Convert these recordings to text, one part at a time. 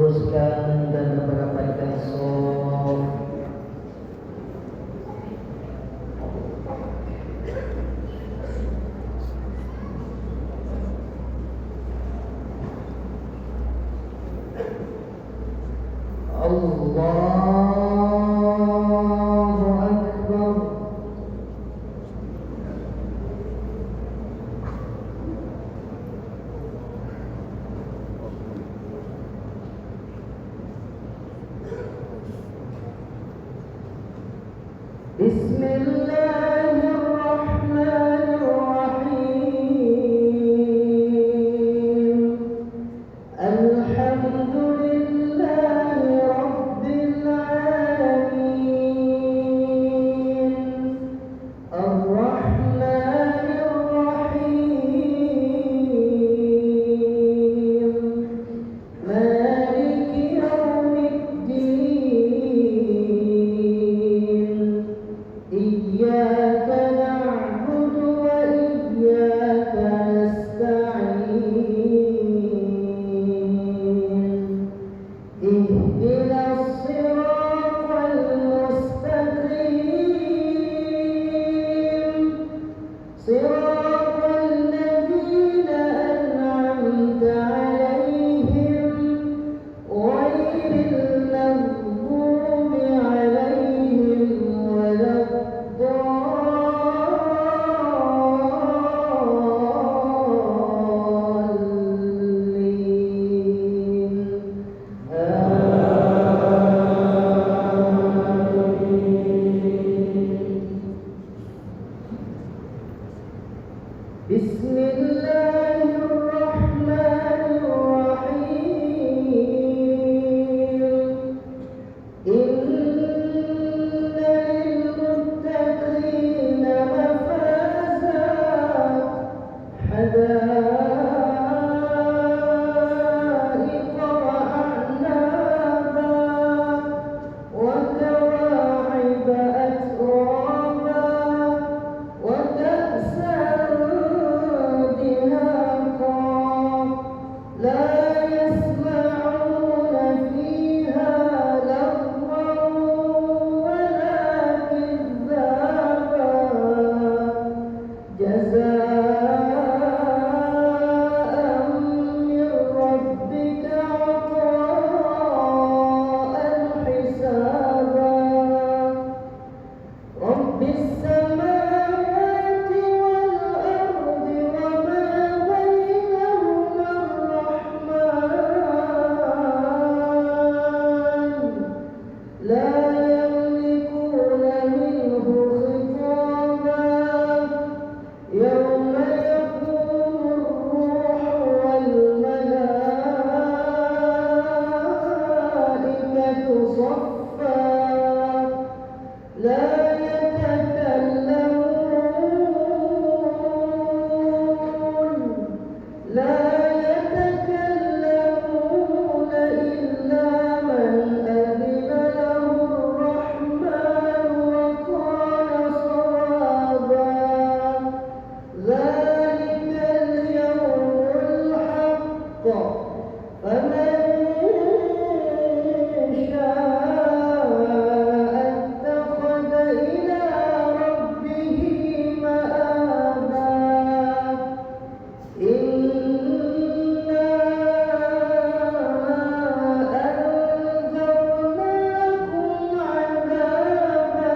meluruskan dan merapatkan shaf. Allahu Akbar. Bismillahirrahmanirrahim. Alhamdulillahi Rabbil alamin. Ar-Rahmanirrahim. Maliki yawmiddin. Iyyaka na'budu wa iyyaka nasta'in. Ihdinas siratal mustaqim. Siratal ladzina an'amta 'alaihim ghairil maghdubi 'alaihim Bismillahirrahmanirrahim. Inna lilmuttaqina mafaza. Hadaiqa wa a'naba wa kawa'iba atraba wa ka'san dihaqa. La yasma'una fiha lagwan wala kidhaba. Jazaa'an min rabbika 'ataa'an hisaba. Rabbis samawati wal ardi wa ma bainahuma ar-Rahman. La yamlikuna minhu khitaba. Yawma yaqumu ar-ruhu wal malaa'ikatu saffa. La يتكلمون إلا من أذن له الرحمن وقال صوابا. ذلك اليوم الحق. فمن شاء اتخذ إلى ربه مآبا. إنا أنذرناكم عذابا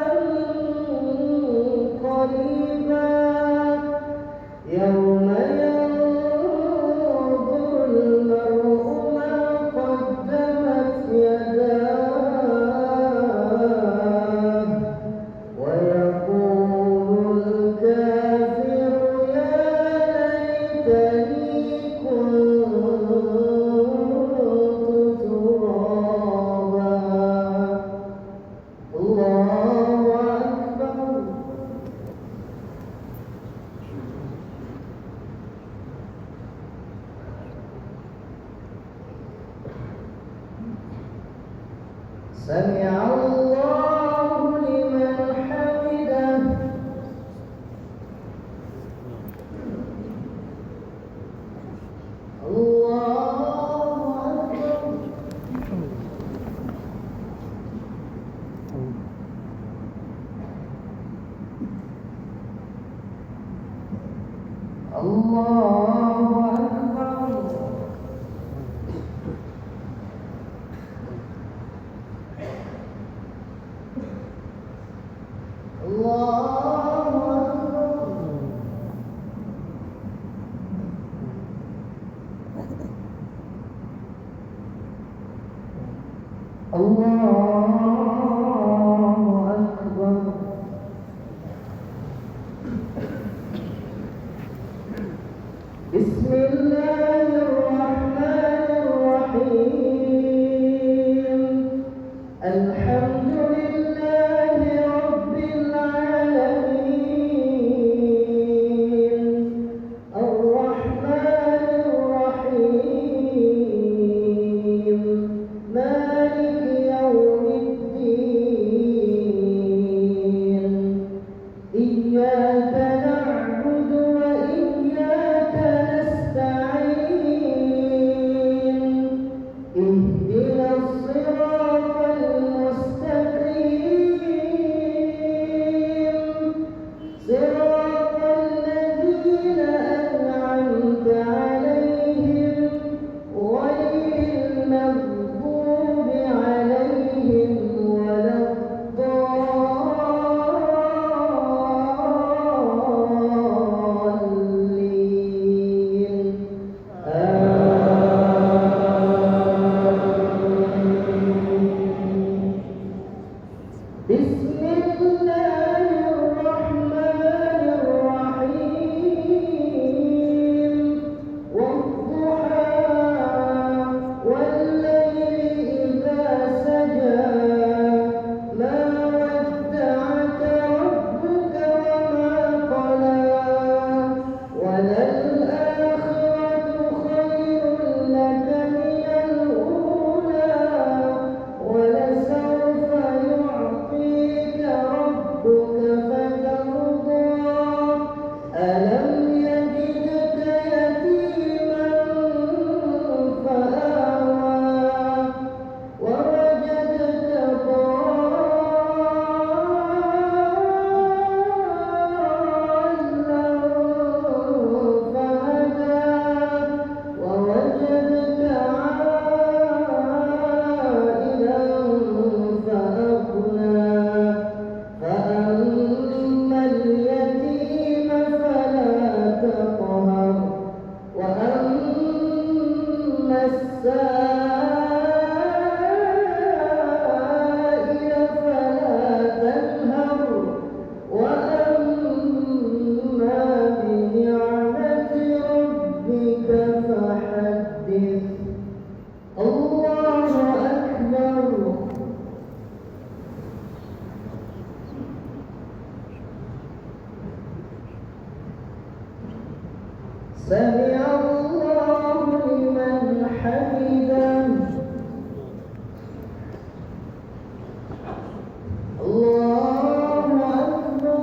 قريبا. يوم ينظر المرء ما قدمت يداه ويقول الكافر يا ليتني كنت ترابا. الله أكبر. سمع الله لمن حمده. الله أكبر. الله أكبر. بسم الله الرحمن الرحيم. الحمد لله رب العالمين. الرحمن الرحيم. مالك يوم الدين. إياك نعبد وإياك نستعين. اهدنا الصراط المستقيم. صراط الذين أنعمت عليهم غير المغضوب عليهم ولا الضالين. بسم الله الرحمن الرحيم. والضحى والليل إذا سجى ما ودعك ربك وما قلى وللآخرة خير لك من الأولى ولسوف يعطيك ربك فترضى. ألم يجدك يتيما فآوى ووجدك ضالا فهدى ووجدك عائلا فأغنى. فأما اليتيم فلا تقهر وأما السائل فلا تنهر وأما بنعمة ربك فحدث. الله أكبر. سمع الله لمن حمده. الله أكبر.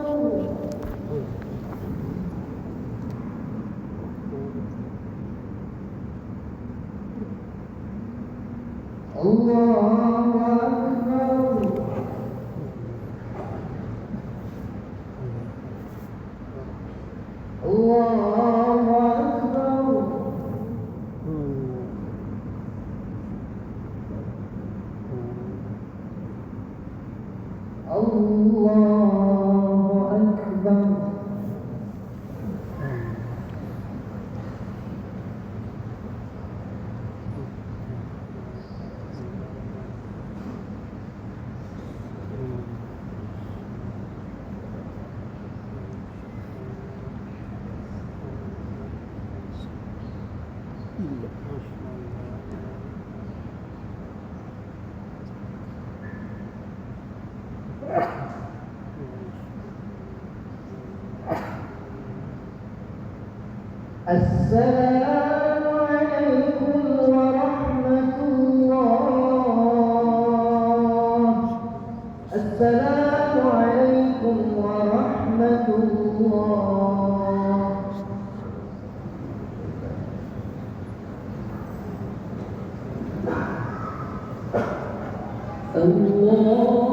الله أكبر. الله أكبر. الله أكبر. السلام عليكم ورحمة الله. السلام عليكم ورحمة الله. الله